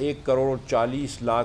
1,40,40,00,000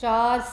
4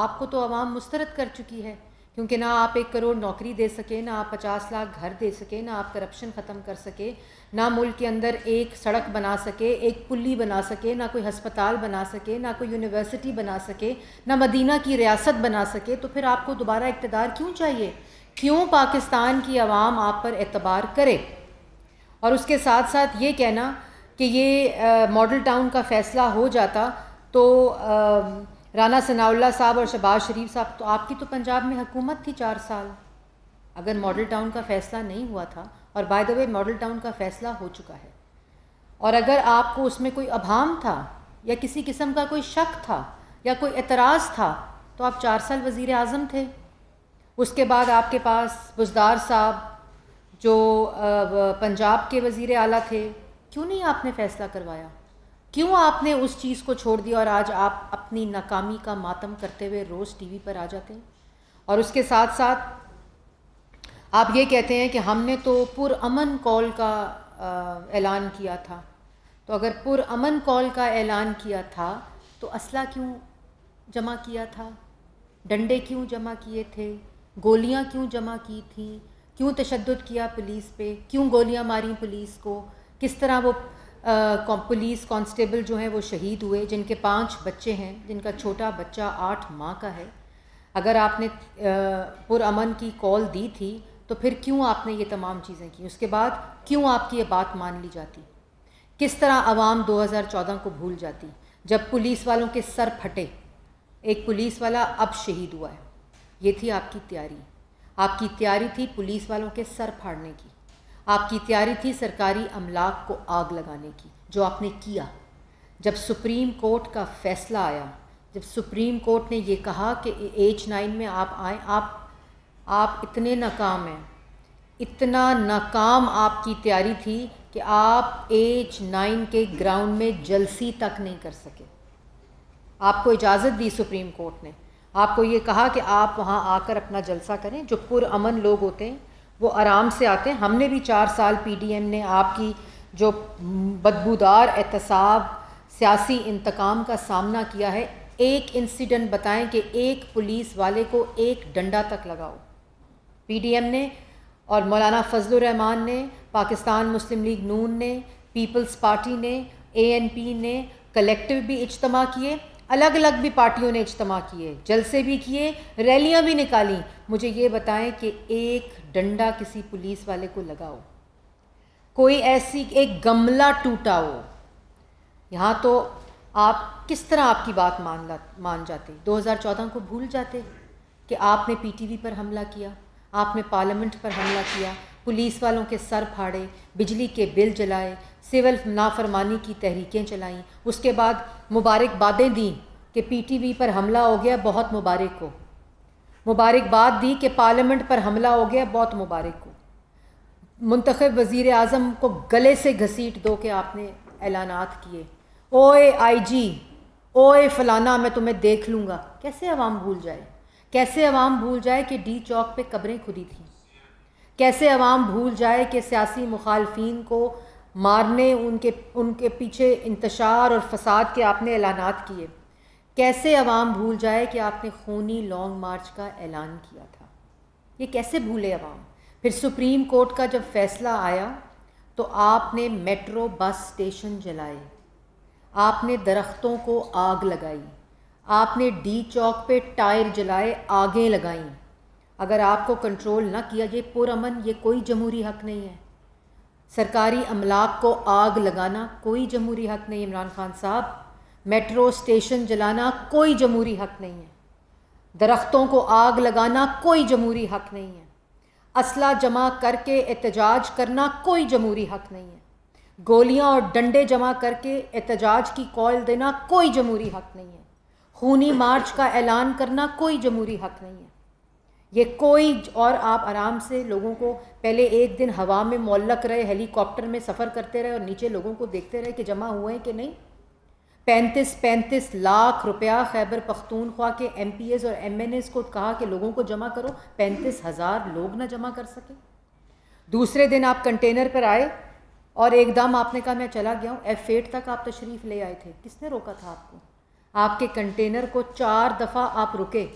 آپ کو تو عوام مسترد کر چکی ہے، کیونکہ نہ آپ 1 کروڑ نوکری دے سکے، نہ آپ 50 لاکھ گھر دے سکے، نہ آپ کرپشن ختم کر سکے، نہ ملک کے اندر ایک سڑک بنا سکے، ایک پلی بنا سکے، نہ کوئی ہسپتال بنا سکے، نہ کوئی یونیورسٹی بنا سکے، نہ مدینہ کی ریاست بنا سکے، تو پھر آپ کو دوبارہ اقتدار کیوں چاہیے؟ کیوں پاکستان کی عوام آپ پر اعتبار کرے؟ اور اس کے ساتھ ساتھ یہ کہنا کہ یہ ماڈل ٹاؤن کا فیصلہ ہو جاتا تو رانا ثناء اللہ صاحب اور شہباز شریف صاحب، تو آپ کی تو پنجاب میں حکومت تھی 4 سال، اگر ماڈل ٹاؤن کا فیصلہ نہیں ہوا تھا، اور by the way model town کا فیصلہ ہو چکا ہے، اور اگر آپ کو اس میں کوئی ابہام تھا یا کسی قسم کا کوئی شک تھا یا کوئی اعتراض تھا تو آپ 4 سال وزیر اعظم تھے۔ اس کے بعد آپ کے پاس بزدار صاحب جو پنجاب کے وزیر اعلیٰ تھے، کیوں نہیں آپ نے فیصلہ کروایا؟ کیوں آپ نے اس چیز کو چھوڑ دیا اور آج آپ اپنی ناکامی کا ماتم کرتے ہوئے روز ٹی وی پر آ جاتے ہیں؟ اور اس کے ساتھ ساتھ آپ یہ کہتے ہیں کہ ہم نے تو پرامن کال کا اعلان کیا تھا، تو اگر پرامن کال کا اعلان کیا تھا تو اسلحہ کیوں جمع کیا تھا؟ ڈنڈے کیوں جمع کیے تھے؟ گولیاں کیوں جمع کی تھیں؟ کیوں تشدد کیا پولیس پہ؟ کیوں گولیاں ماری پولیس کو؟ کس طرح وہ پولیس کانسٹیبل جو ہیں وہ شہید ہوئے، جن کے 5 بچے ہیں، جن کا چھوٹا بچہ 8 ماہ کا ہے؟ اگر آپ نے پرامن کی کال دی تھی تو پھر کیوں آپ نے یہ تمام چیزیں کی؟ اس کے بعد کیوں آپ کی یہ بات مان لی جاتی؟ کس طرح عوام 2014 کو بھول جاتی جب پولیس والوں کے سر پھٹے؟ ایک پولیس والا اب شہید ہوا ہے، یہ تھی آپ کی تیاری۔ آپ کی تیاری تھی پولیس والوں کے سر پھاڑنے کی، آپ کی تیاری تھی سرکاری املاک کو آگ لگانے کی، جو آپ نے کیا۔ جب سپریم کورٹ کا فیصلہ آیا، جب سپریم کورٹ نے یہ کہا کہ ایج 9 میں آپ آئیں، آپ اتنے ناکام ہیں، اتنا ناکام آپ کی تیاری تھی کہ آپ ایج 9 کے گراؤنڈ میں جلسی تک نہیں کر سکے۔ آپ کو اجازت دی سپریم کورٹ نے، آپ کو یہ کہا کہ آپ وہاں آ کر اپنا جلسہ کریں۔ جو پرامن لوگ ہوتے ہیں وہ آرام سے آتے ہیں۔ ہم نے بھی 4 سال پی ڈی ایم نے آپ کی جو بدبودار احتساب، سیاسی انتقام کا سامنا کیا ہے۔ ایک انسیڈنٹ بتائیں کہ ایک پولیس والے کو ایک ڈنڈا تک لگاؤ۔ پی ڈی ایم نے اور مولانا فضل الرحمان نے، پاکستان مسلم لیگ نون نے، پیپلز پارٹی نے، اے این پی نے کلیکٹیو بھی اجتماع کیے، الگ الگ بھی پارٹیوں نے اجتماع کیے، جلسے بھی کیے، ریلیاں بھی نکالیں۔ مجھے یہ بتائیں کہ ایک ڈنڈا کسی پولیس والے کو لگاؤ، کوئی ایسی ایک گملہ ٹوٹا ہو، یہاں تو آپ کس طرح آپ کی بات مان جاتے؟ 2014 کو بھول جاتے کہ آپ نے پی ٹی وی پر حملہ کیا، آپ نے پارلیمنٹ پر حملہ کیا، پولیس والوں کے سر پھاڑے، بجلی کے بل جلائے، سول نافرمانی کی تحریکیں چلائیں، اس کے بعد مبارکبادیں دیں کہ پی ٹی وی پر حملہ ہو گیا، بہت مبارک ہو، مبارکباد دی کہ پارلیمنٹ پر حملہ ہو گیا، بہت مبارک ہو، منتخب وزیر اعظم کو گلے سے گھسیٹ دو کہ آپ نے اعلانات کیے، اوئے آئی جی، اوئے فلانا میں تمہیں دیکھ لوں گا۔ کیسے عوام بھول جائے؟ کیسے عوام بھول جائے کہ ڈی چوک پہ قبریں کھدی تھیں؟ کیسے عوام بھول جائے کہ سیاسی مخالفین کو مارنے، ان کے پیچھے انتشار اور فساد کے آپ نے اعلانات کیے؟ کیسے عوام بھول جائے کہ آپ نے خونی لانگ مارچ کا اعلان کیا تھا؟ یہ کیسے بھولے عوام؟ پھر سپریم کورٹ کا جب فیصلہ آیا تو آپ نے میٹرو بس اسٹیشن جلائے، آپ نے درختوں کو آگ لگائی، آپ نے ڈی چوک پہ ٹائر جلائے، آگیں لگائیں۔ اگر آپ کو کنٹرول نہ کیا، یہ پرامن، یہ کوئی جمہوری حق نہیں ہے۔ سرکاری املاک کو آگ لگانا کوئی جمہوری حق نہیں، عمران خان صاحب۔ میٹرو اسٹیشن جلانا کوئی جمہوری حق نہیں ہے، درختوں کو آگ لگانا کوئی جمہوری حق نہیں ہے، اسلحہ جمع کر کے احتجاج کرنا کوئی جمہوری حق نہیں ہے، گولیاں اور ڈنڈے جمع کر کے احتجاج کی کال دینا کوئی جمہوری حق نہیں ہے، خونی مارچ کا اعلان کرنا کوئی جمہوری حق نہیں ہے، یہ کوئی۔ اور آپ آرام سے لوگوں کو پہلے ایک دن ہوا میں معلق رہے، ہیلی کاپٹر میں سفر کرتے رہے اور نیچے لوگوں کو دیکھتے رہے کہ جمع ہوئے ہیں کہ نہیں۔ 35 لاکھ روپیہ خیبر پختونخوا کے ایم پی ایز اور ایم این ایز کو کہا کہ لوگوں کو جمع کرو، 35,000 لوگ نہ جمع کر سکے۔ دوسرے دن آپ کنٹینر پر آئے اور ایک دم آپ نے کہا میں چلا گیا ہوں، F8 تک آپ تشریف لے آئے تھے، کس نے روکا تھا آپ کو؟ آپ کے کنٹینر کو 4 دفعہ آپ رکے،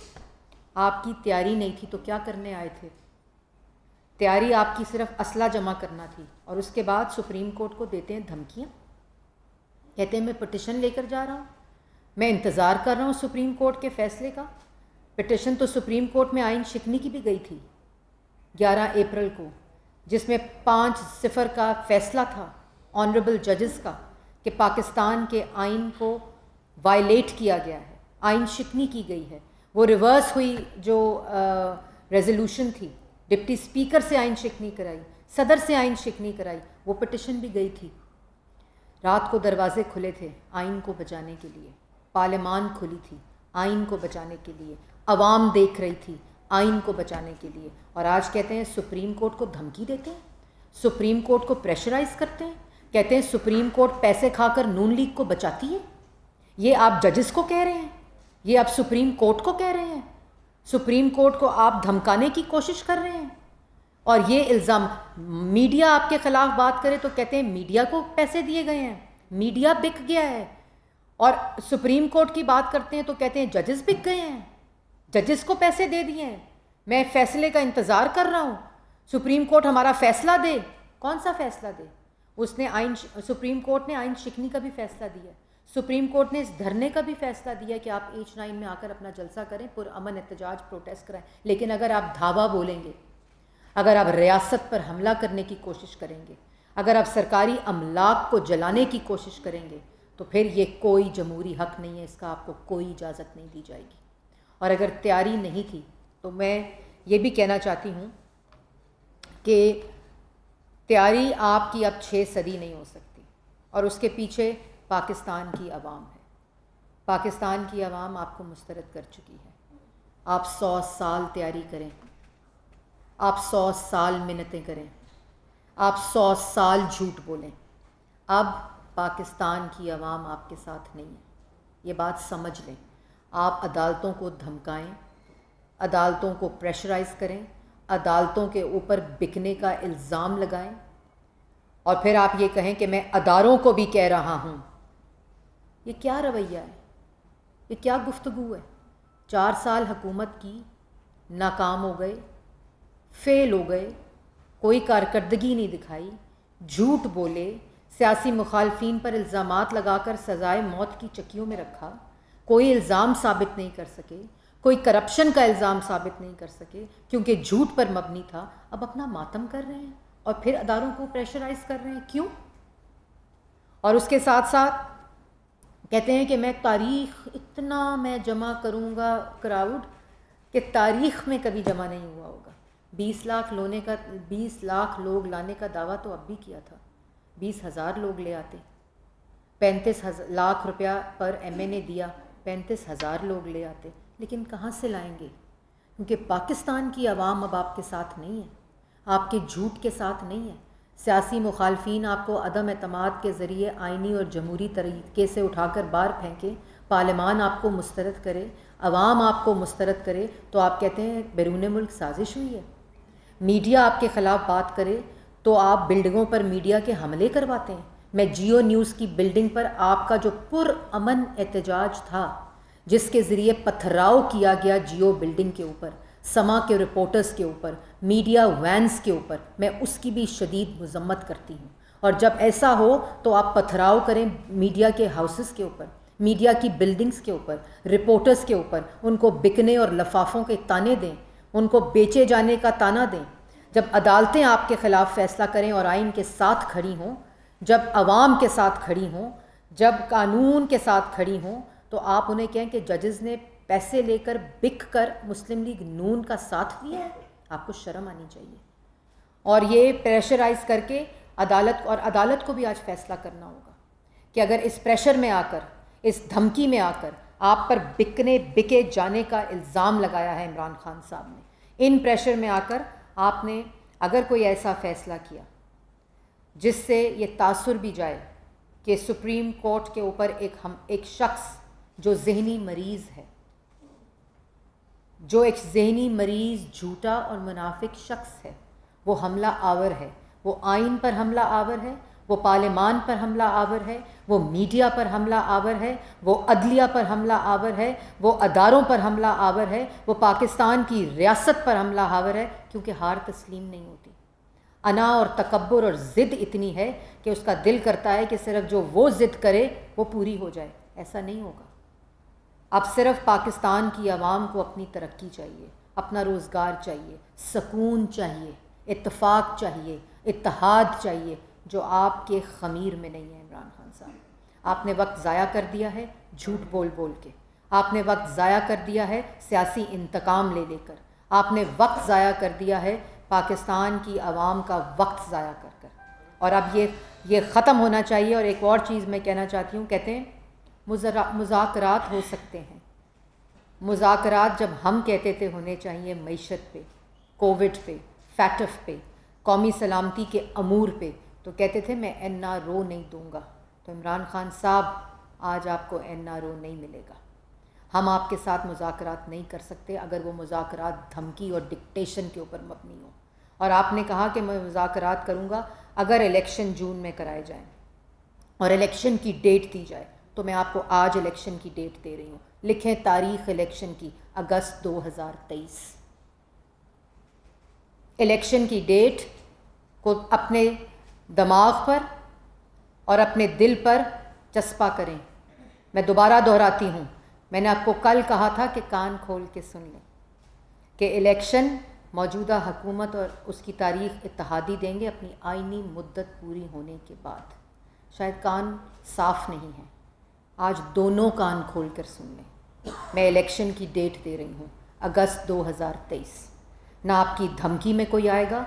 آپ کی تیاری نہیں تھی تو کیا کرنے آئے تھے؟ تیاری آپ کی صرف اسلحہ جمع کرنا تھی، اور اس کے بعد سپریم کورٹ کو دیتے ہیں دھمکیاں، کہتے ہیں میں پٹیشن لے کر جا رہا ہوں، میں انتظار کر رہا ہوں سپریم کورٹ کے فیصلے کا۔ پٹیشن تو سپریم کورٹ میں آئین شکنی کی بھی گئی تھی 11 اپریل کو، جس میں 5-0 کا فیصلہ تھا آنریبل ججز کا کہ پاکستان کے آئین کو وائلیٹ کیا گیا ہے، آئین شکنی کی گئی ہے۔ وہ ریورس ہوئی جو ریزولوشن تھی، ڈپٹی اسپیکر سے آئین شکنی کرائی، صدر سے آئین شکنی کرائی، وہ پٹیشن بھی گئی تھی۔ رات کو دروازے کھلے تھے آئین کو بچانے کے لیے، پارلیمان کھلی تھی آئین کو بچانے کے لیے، عوام دیکھ رہی تھی آئین کو بچانے کے لیے، اور آج کہتے ہیں سپریم کورٹ کو دھمکی دیتے ہیں، سپریم کورٹ کو پریشرائز کرتے ہیں، کہتے ہیں سپریم کورٹ پیسے کھا کر نون لیگ کو بچاتی ہے۔ یہ آپ ججز کو کہہ رہے ہیں، یہ آپ سپریم کورٹ کو کہہ رہے ہیں، سپریم کورٹ کو آپ دھمکانے کی کوشش کر رہے ہیں۔ اور یہ الزام میڈیا آپ کے خلاف بات کرے تو کہتے ہیں میڈیا کو پیسے دیے گئے ہیں، میڈیا بک گیا ہے، اور سپریم کورٹ کی بات کرتے ہیں تو کہتے ہیں ججز بک گئے ہیں، ججز کو پیسے دے دیے ہیں، میں فیصلے کا انتظار کر رہا ہوں، سپریم کورٹ ہمارا فیصلہ دے۔ کون سا فیصلہ دے؟ اس نے سپریم کورٹ نے آئین شکنی کا بھی فیصلہ دیا، سپریم کورٹ نے اس دھرنے کا بھی فیصلہ دیا کہ آپ H9 میں آ کر اپنا جلسہ کریں، پرامن احتجاج پروٹیسٹ کرائیں، لیکن اگر آپ دھاوا بولیں گے، اگر آپ ریاست پر حملہ کرنے کی کوشش کریں گے، اگر آپ سرکاری املاک کو جلانے کی کوشش کریں گے، تو پھر یہ کوئی جمہوری حق نہیں ہے، اس کا آپ کو کوئی اجازت نہیں دی جائے گی۔ اور اگر تیاری نہیں تھی تو میں یہ بھی کہنا چاہتی ہوں کہ تیاری آپ کی اب 6 صدی نہیں ہو سکتی، اور اس کے پیچھے پاکستان کی عوام ہے۔ پاکستان کی عوام آپ کو مسترد کر چکی ہے۔ آپ 100 سال تیاری کریں، آپ 100 سال منتیں کریں، آپ 100 سال جھوٹ بولیں، اب پاکستان کی عوام آپ کے ساتھ نہیں ہے، یہ بات سمجھ لیں۔ آپ عدالتوں کو دھمکائیں، عدالتوں کو پریشرائز کریں، عدالتوں کے اوپر بکنے کا الزام لگائیں، اور پھر آپ یہ کہیں کہ میں اداروں کو بھی کہہ رہا ہوں۔ یہ کیا رویہ ہے؟ یہ کیا گفتگو ہے؟ 4 سال حکومت کی، ناکام ہو گئے، فیل ہو گئے، کوئی کارکردگی نہیں دکھائی، جھوٹ بولے، سیاسی مخالفین پر الزامات لگا کر سزائے موت کی چکیوں میں رکھا، کوئی الزام ثابت نہیں کر سکے، کوئی کرپشن کا الزام ثابت نہیں کر سکے کیونکہ جھوٹ پر مبنی تھا۔ اب اپنا ماتم کر رہے ہیں اور پھر اداروں کو پریشرائز کر رہے ہیں، کیوں؟ اور اس کے ساتھ ساتھ کہتے ہیں کہ میں تاریخ اتنا میں جمع کروں گا کراؤڈ کہ تاریخ میں کبھی جمع نہیں ہوا ہوگا۔ 20 لاکھ لوگ لانے کا دعویٰ تو اب بھی کیا تھا، 20,000 لوگ لے آتے، 35 لاکھ روپیہ پر MA نے دیا، 35,000 لوگ لے آتے، لیکن کہاں سے لائیں گے؟ کیونکہ پاکستان کی عوام اب آپ کے ساتھ نہیں ہے، آپ کے جھوٹ کے ساتھ نہیں ہے۔ سیاسی مخالفین آپ کو عدم اعتماد کے ذریعے آئینی اور جمہوری طریقے سے اٹھا کر باہر پھینکے، پارلیمان آپ کو مسترد کرے، عوام آپ کو مسترد کرے، تو آپ کہتے ہیں بیرون ملک سازش ہوئی ہے۔ میڈیا آپ کے خلاف بات کرے تو آپ بلڈنگوں پر میڈیا کے حملے کرواتے ہیں۔ میں جیو نیوز کی بلڈنگ پر آپ کا جو پرامن احتجاج تھا، جس کے ذریعے پتھراؤ کیا گیا جیو بلڈنگ کے اوپر، سما کے رپورٹرز کے اوپر، میڈیا وینز کے اوپر، میں اس کی بھی شدید مذمت کرتی ہوں۔ اور جب ایسا ہو تو آپ پتھراؤ کریں میڈیا کے ہاؤسز کے اوپر، میڈیا کی بلڈنگز کے اوپر، رپورٹرز کے اوپر، ان کو بکنے اور لفافوں کے تانے دیں، ان کو بیچے جانے کا تانا دیں۔ جب عدالتیں آپ کے خلاف فیصلہ کریں اور آئین کے ساتھ کھڑی ہوں، جب عوام کے ساتھ کھڑی ہوں، جب قانون کے ساتھ کھڑی ہوں، تو آپ انہیں کہیں کہ ججز نے پیسے لے کر بک کر مسلم لیگ نون کا ساتھ دیا ہے، آپ کو شرم آنی چاہیے۔ اور یہ پریشرائز کر کے عدالت کو بھی آج فیصلہ کرنا ہوگا کہ اگر اس پریشر میں آ کر، اس دھمکی میں آ کر آپ پر بکے جانے کا الزام لگایا ہے عمران خان صاحب نے، ان پریشر میں آ کر آپ نے اگر کوئی ایسا فیصلہ کیا جس سے یہ تاثر بھی جائے کہ سپریم کورٹ کے اوپر ایک شخص جو ذہنی مریض ہے، جو ایک ذہنی مریض جھوٹا اور منافق شخص ہے، وہ حملہ آور ہے، وہ آئین پر حملہ آور ہے، وہ پارلیمان پر حملہ آور ہے، وہ میڈیا پر حملہ آور ہے، وہ عدلیہ پر حملہ آور ہے، وہ اداروں پر حملہ آور ہے، وہ پاکستان کی ریاست پر حملہ آور ہے، کیونکہ ہار تسلیم نہیں ہوتی۔ انا اور تکبر اور ضد اتنی ہے کہ اس کا دل کرتا ہے کہ صرف جو وہ ضد کرے وہ پوری ہو جائے۔ ایسا نہیں ہوگا۔ اب صرف پاکستان کی عوام کو اپنی ترقی چاہیے، اپنا روزگار چاہیے، سکون چاہیے، اتفاق چاہیے، اتحاد چاہیے، جو آپ کے خمیر میں نہیں ہے۔ عمران خان صاحب، آپ نے وقت ضائع کر دیا ہے جھوٹ بول بول کے، آپ نے وقت ضائع کر دیا ہے سیاسی انتقام لے لے کر، آپ نے وقت ضائع کر دیا ہے پاکستان کی عوام کا وقت ضائع کر کر، اور اب یہ ختم ہونا چاہیے۔ اور ایک اور چیز میں کہنا چاہتی ہوں، کہتے ہیں مذاکرات ہو سکتے ہیں، مذاکرات جب ہم کہتے تھے ہونے چاہیے معیشت پہ، کووڈ پہ، فیٹف پہ، قومی سلامتی کے امور پہ، تو کہتے تھے میں NRO نہیں دوں گا۔ تو عمران خان صاحب، آج آپ کو NRO نہیں ملے گا۔ ہم آپ کے ساتھ مذاکرات نہیں کر سکتے اگر وہ مذاکرات دھمکی اور ڈکٹیشن کے اوپر مبنی ہوں۔ اور آپ نے کہا کہ میں مذاکرات کروں گا اگر الیکشن جون میں کرائے جائیں اور الیکشن کی ڈیٹ دی جائے، تو میں آپ کو آج الیکشن کی ڈیٹ دے رہی ہوں۔ لکھیں تاریخ الیکشن کی، اگست 2023۔ الیکشن کی ڈیٹ کو اپنے دماغ پر اور اپنے دل پر چسپاں کریں۔ میں دوبارہ دہراتی ہوں، میں نے آپ کو کل کہا تھا کہ کان کھول کے سن لیں کہ الیکشن موجودہ حکومت اور اس کی تاریخ اتحادی دیں گے اپنی آئینی مدت پوری ہونے کے بعد۔ شاید کان صاف نہیں ہیں، آج دونوں کان کھول کر سن لیں۔ میں الیکشن کی ڈیٹ دے رہی ہوں، اگست 2023۔ نہ آپ کی دھمکی میں کوئی آئے گا،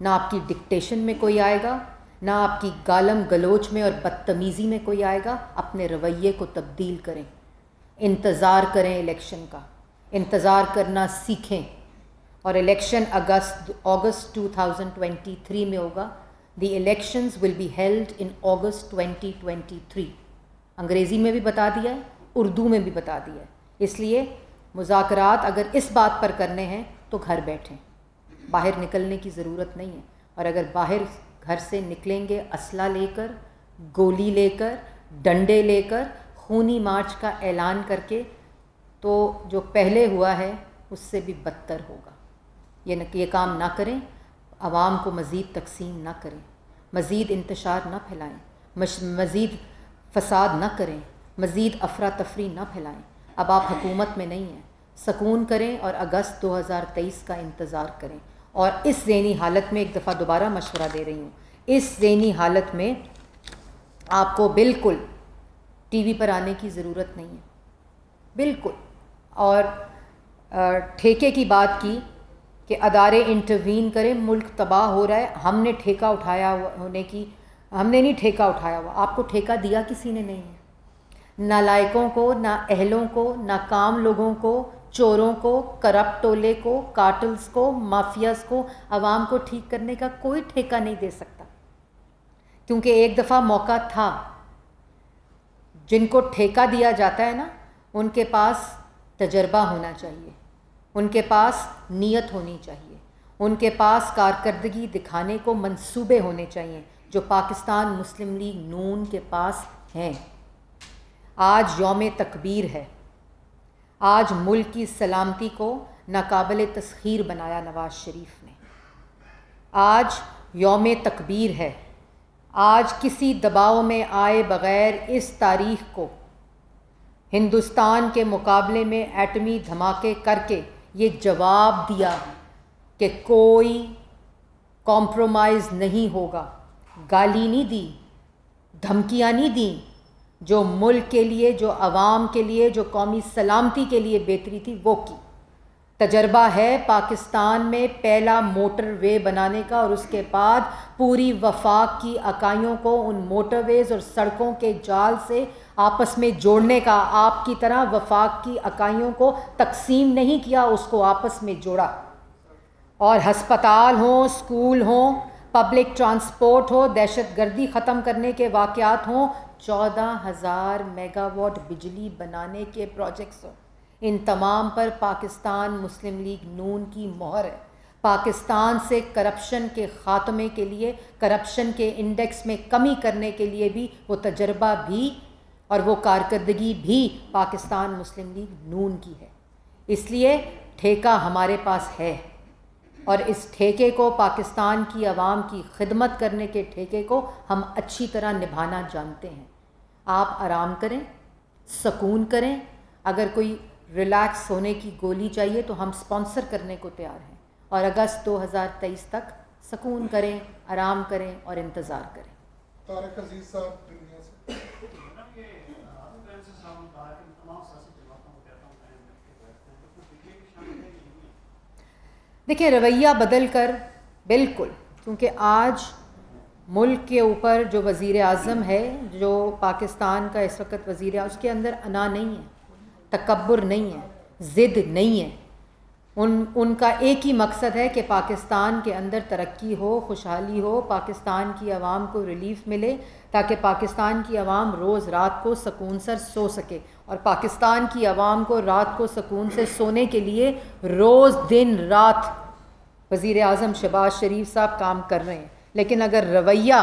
نہ آپ کی ڈکٹیشن میں کوئی آئے گا، نہ آپ کی گالم گلوچ میں اور بدتمیزی میں کوئی آئے گا۔ اپنے رویے کو تبدیل کریں، انتظار کریں الیکشن کا، انتظار کرنا سیکھیں۔ اور الیکشن اگست 2023 میں ہوگا۔ The elections will be held in August 2023۔ انگریزی میں بھی بتا دیا ہے، اردو میں بھی بتا دیا ہے۔ اس لیے مذاکرات اگر اس بات پر کرنے ہیں تو گھر بیٹھیں، باہر نکلنے کی ضرورت نہیں ہے۔ اور اگر باہر گھر سے نکلیں گے اسلحہ لے کر، گولی لے کر، ڈنڈے لے کر، خونی مارچ کا اعلان کر کے، تو جو پہلے ہوا ہے اس سے بھی بدتر ہوگا۔ یہ کام نہ کریں، عوام کو مزید تقسیم نہ کریں، مزید انتشار نہ پھیلائیں، مزید فساد نہ کریں، مزید افراتفری نہ پھیلائیں۔ اب آپ حکومت میں نہیں ہیں، سکون کریں اور اگست 2023 کا انتظار کریں۔ اور اس ذہنی حالت میں ایک دفعہ دوبارہ مشورہ دے رہی ہوں، اس ذہنی حالت میں آپ کو بالکل ٹی وی پر آنے کی ضرورت نہیں ہے، بالکل۔ اور ٹھیکے کی بات کی کہ ادارے انٹروین کریں، ملک تباہ ہو رہا ہے، ہم نے ٹھیکہ اٹھایا ہونے کی، ہم نے نہیں ٹھیکہ اٹھایا ہوا، آپ کو ٹھیکہ دیا کسی نے نہیں ہے۔ نالائقوں کو، نہ اہلوں کو، نہ کام لوگوں کو، چوروں کو، کرپٹ ٹولے کو، کارٹلز کو، مافیاز کو عوام کو ٹھیک کرنے کا کوئی ٹھیکہ نہیں دے سکتا، کیونکہ ایک دفعہ موقع تھا۔ جن کو ٹھیکہ دیا جاتا ہے نا، ان کے پاس تجربہ ہونا چاہیے، ان کے پاس نیت ہونی چاہیے، ان کے پاس کارکردگی دکھانے کو منصوبے ہونے چاہیے، جو پاکستان مسلم لیگ نون کے پاس ہیں۔ آج یوم تکبیر ہے، آج ملک کی سلامتی کو ناقابل تسخیر بنایا نواز شریف نے۔ آج یوم تکبیر ہے، آج کسی دباؤ میں آئے بغیر اس تاریخ کو ہندوستان کے مقابلے میں ایٹمی دھماکے کر کے یہ جواب دیا کہ کوئی کمپرومائز نہیں ہوگا۔ گالی نہیں دی، دھمکیاں نہیں دیں، جو ملک کے لیے، جو عوام کے لیے، جو قومی سلامتی کے لیے بہتری تھی وہ کی۔ تجربہ ہے پاکستان میں پہلا موٹر وے بنانے کا، اور اس کے بعد پوری وفاق کی اکائیوں کو ان موٹر ویز اور سڑکوں کے جال سے آپس میں جوڑنے کا۔ آپ کی طرح وفاق کی اکائیوں کو تقسیم نہیں کیا، اس کو آپس میں جوڑا۔ اور ہسپتال ہوں، اسکول ہوں، پبلک ٹرانسپورٹ ہو، دہشت گردی ختم کرنے کے واقعات ہوں، 14,000 میگا واٹ بجلی بنانے کے پروجیکٹس ہوں، ان تمام پر پاکستان مسلم لیگ نون کی مہر ہے۔ پاکستان سے کرپشن کے خاتمے کے لیے، کرپشن کے انڈیکس میں کمی کرنے کے لیے بھی وہ تجربہ بھی اور وہ کارکردگی بھی پاکستان مسلم لیگ نون کی ہے۔ اس لیے ٹھیکہ ہمارے پاس ہے، اور اس ٹھیکے کو، پاکستان کی عوام کی خدمت کرنے کے ٹھیکے کو ہم اچھی طرح نبھانا جانتے ہیں۔ آپ آرام کریں، سکون کریں، اگر کوئی ریلیکس ہونے کی گولی چاہیے تو ہم سپانسر کرنے کو تیار ہیں، اور اگست 2023 تک سکون کریں، آرام کریں اور انتظار کریں۔ طارق عزیز صاحب دنیا سے۔ دیکھیں، رویہ بدل کر بالکل، کیونکہ آج ملک کے اوپر جو وزیر اعظم ہے، جو پاکستان کا اس وقت وزیر اعظم، اس کے اندر انا نہیں ہے، تکبر نہیں ہے، ضد نہیں ہے۔ ان کا ایک ہی مقصد ہے کہ پاکستان کے اندر ترقی ہو، خوشحالی ہو، پاکستان کی عوام کو ریلیف ملے، تاکہ پاکستان کی عوام روز رات کو سکون سے سو سکے۔ اور پاکستان کی عوام کو رات کو سکون سے سونے کے لیے روز دن رات وزیر اعظم شہباز شریف صاحب کام کر رہے ہیں۔ لیکن اگر رویہ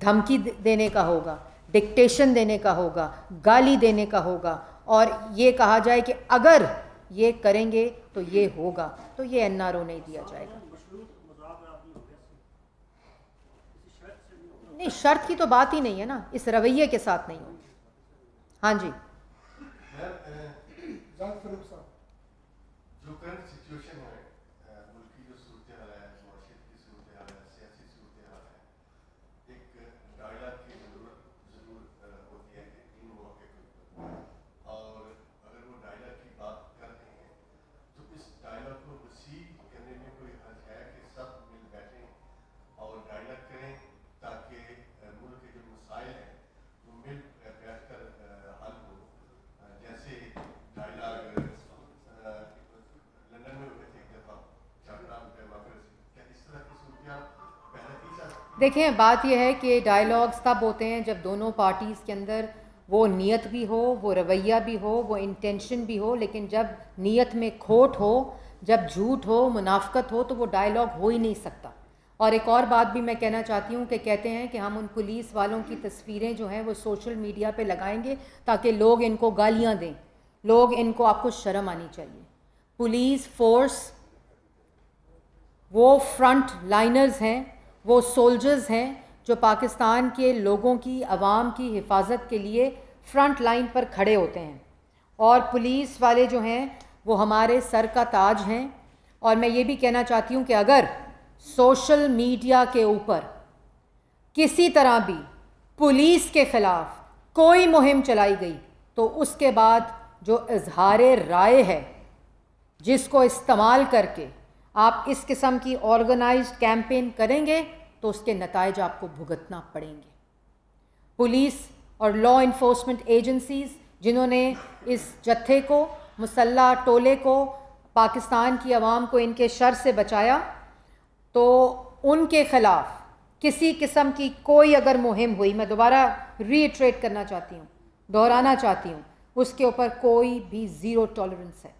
دھمکی دینے کا ہوگا، ڈکٹیشن دینے کا ہوگا، گالی دینے کا ہوگا، اور یہ کہا جائے کہ اگر یہ کریں گے تو یہ ہوگا، تو یہ این آر او نہیں دیا جائے گا۔ نہیں، شرط کی تو بات ہی نہیں ہے نا، اس رویے کے ساتھ نہیں ہوگی۔ ہاں جی، جو کرنٹ سچویشن ہے، ملک کی جو صورتحال ہے، معاشرت کی صورتحال ہے، سیاسی صورتحال ہے، ایک ڈائلاگ کی ضرور ہوتی ہے کہ ان موقع پر، اور اگر وہ ڈائلاگ کی بات کر رہے ہیں تو اس ڈائلاگ کو وسیع کرنے میں کوئی حرج ہے کہ سب مل بیٹھیں اور ڈائلاگ کریں، تاکہ ملک کے جو مسائل ہیں وہ مل بیٹھ کر حل ہو۔ جیسے ڈائلاگ لندن میں ہوئے تھے ایک دفعہ، کیا اس طرح کی صورتحال پہلے کی جا سکتی؟ دیکھیں، بات یہ ہے کہ ڈائلاگز تب ہوتے ہیں جب دونوں پارٹیز کے اندر وہ نیت بھی ہو، وہ رویہ بھی ہو، وہ انٹینشن بھی ہو، لیکن جب نیت میں کھوٹ ہو، جب جھوٹ ہو، منافقت ہو، تو وہ ڈائلاگ ہو ہی نہیں سکتا۔ اور ایک اور بات بھی میں کہنا چاہتی ہوں کہ کہتے ہیں کہ ہم ان پولیس والوں کی تصویریں جو ہیں وہ سوشل میڈیا پہ لگائیں گے تاکہ لوگ ان کو گالیاں دیں، لوگ ان کو، آپ کو شرم آنی چاہیے۔ پولیس فورس وہ فرنٹ لائنرز ہیں، وہ سولجرز ہیں جو پاکستان کے لوگوں کی، عوام کی حفاظت کے لیے فرنٹ لائن پر کھڑے ہوتے ہیں، اور پولیس والے جو ہیں وہ ہمارے سر کا تاج ہیں۔ اور میں یہ بھی کہنا چاہتی ہوں کہ اگر سوشل میڈیا کے اوپر کسی طرح بھی پولیس کے خلاف کوئی مہم چلائی گئی تو اس کے بعد جو اظہار رائے ہے، جس کو استعمال کر کے آپ اس قسم کی آرگنائزڈ کیمپین کریں گے تو اس کے نتائج آپ کو بھگتنا پڑیں گے۔ پولیس اور لا انفورسمنٹ ایجنسیز جنہوں نے اس جتھے کو، مسلح ٹولے کو، پاکستان کی عوام کو ان کے شر سے بچایا، تو ان کے خلاف کسی قسم کی کوئی اگر مہم ہوئی، میں دوبارہ ری ایٹریٹ کرنا چاہتی ہوں، دہرانا چاہتی ہوں، اس کے اوپر کوئی بھی زیرو ٹالرنس ہے۔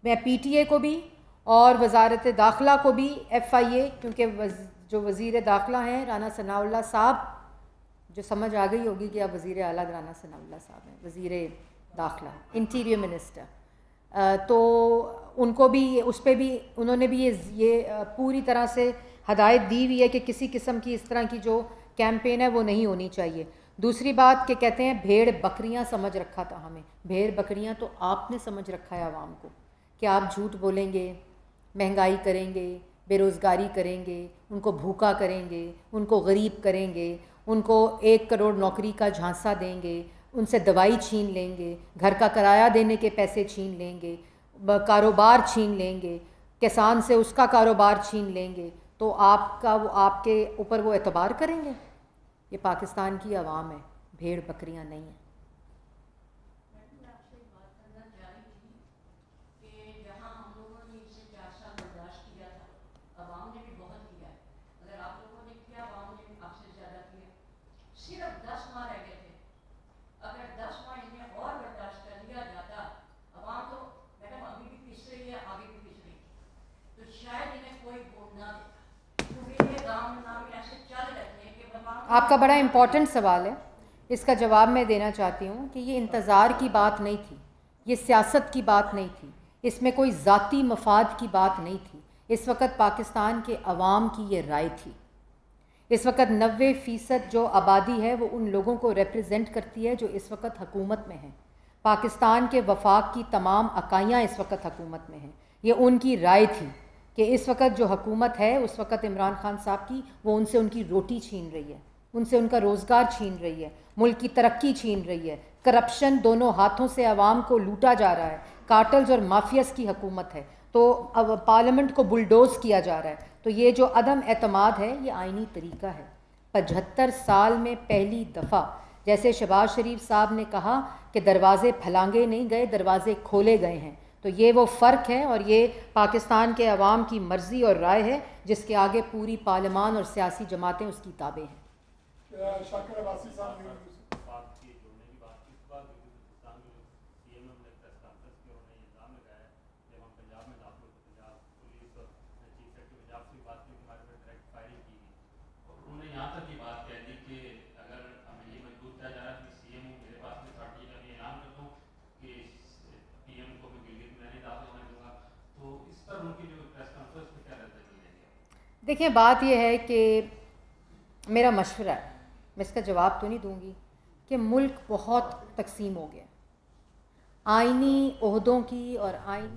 میں پی ٹی اے کو بھی اور وزارت داخلہ کو بھی، ایف آئی اے، کیونکہ جو وزیر داخلہ ہیں رانا ثناء اللہ صاحب، جو سمجھ آ گئی ہوگی کہ اب وزیر اعلیٰ رانا ثناء اللہ صاحب ہیں، وزیر داخلہ، انٹیریئر منسٹر، تو ان کو بھی، اس پہ بھی انہوں نے بھی یہ پوری طرح سے ہدایت دی ہوئی ہے کہ کسی قسم کی اس طرح کی جو کیمپین ہے وہ نہیں ہونی چاہیے۔ دوسری بات کہ کہتے ہیں بھیڑ بکریاں سمجھ رکھا تھا ہمیں، بھیڑ بکریاں تو آپ نے سمجھ رکھا ہے عوام کو، کہ آپ جھوٹ بولیں گے، مہنگائی کریں گے، بے روزگاری کریں گے، ان کو بھوکا کریں گے، ان کو غریب کریں گے، ان کو 1 کروڑ نوکری کا جھانسا دیں گے، ان سے دوائی چھین لیں گے، گھر کا کرایہ دینے کے پیسے چھین لیں گے، کاروبار چھین لیں گے، کسان سے اس کا کاروبار چھین لیں گے، تو آپ کا وہ، آپ کے اوپر وہ اعتبار کریں گے؟ یہ پاکستان کی عوام ہے، بھیڑ بکریاں نہیں ہیں۔ شاید آپ کا بڑا امپورٹنٹ سوال ہے، اس کا جواب میں دینا چاہتی ہوں کہ یہ انتظار کی بات نہیں تھی، یہ سیاست کی بات نہیں تھی، اس میں کوئی ذاتی مفاد کی بات نہیں تھی۔ اس وقت پاکستان کے عوام کی یہ رائے تھی۔ اس وقت 90% جو آبادی ہے وہ ان لوگوں کو ریپریزنٹ کرتی ہے جو اس وقت حکومت میں ہیں۔ پاکستان کے وفاق کی تمام اکائیاں اس وقت حکومت میں ہیں۔ یہ ان کی رائے تھی کہ اس وقت جو حکومت ہے اس وقت عمران خان صاحب کی، وہ ان سے ان کی روٹی چھین رہی ہے، ان سے ان کا روزگار چھین رہی ہے، ملک کی ترقی چھین رہی ہے، کرپشن دونوں ہاتھوں سے عوام کو لوٹا جا رہا ہے، کارٹلز اور مافیاز کی حکومت ہے، تو اب پارلیمنٹ کو بلڈوز کیا جا رہا ہے۔ تو یہ جو عدم اعتماد ہے یہ آئینی طریقہ ہے۔ 75 سال میں پہلی دفعہ، جیسے شہباز شریف صاحب نے کہا کہ دروازے پھلانگے نہیں گئے، دروازے کھولے گئے ہیں، تو یہ وہ فرق ہے اور یہ پاکستان کے عوام کی مرضی اور رائے ہے جس کے آگے پوری پارلیمان اور سیاسی جماعتیں اس کی تابع ہیں۔ دیکھیں بات یہ ہے کہ میرا مشورہ ہے، میں اس کا جواب تو نہیں دوں گی، کہ ملک بہت تقسیم ہو گیا، آئینی عہدوں کی اور آئینی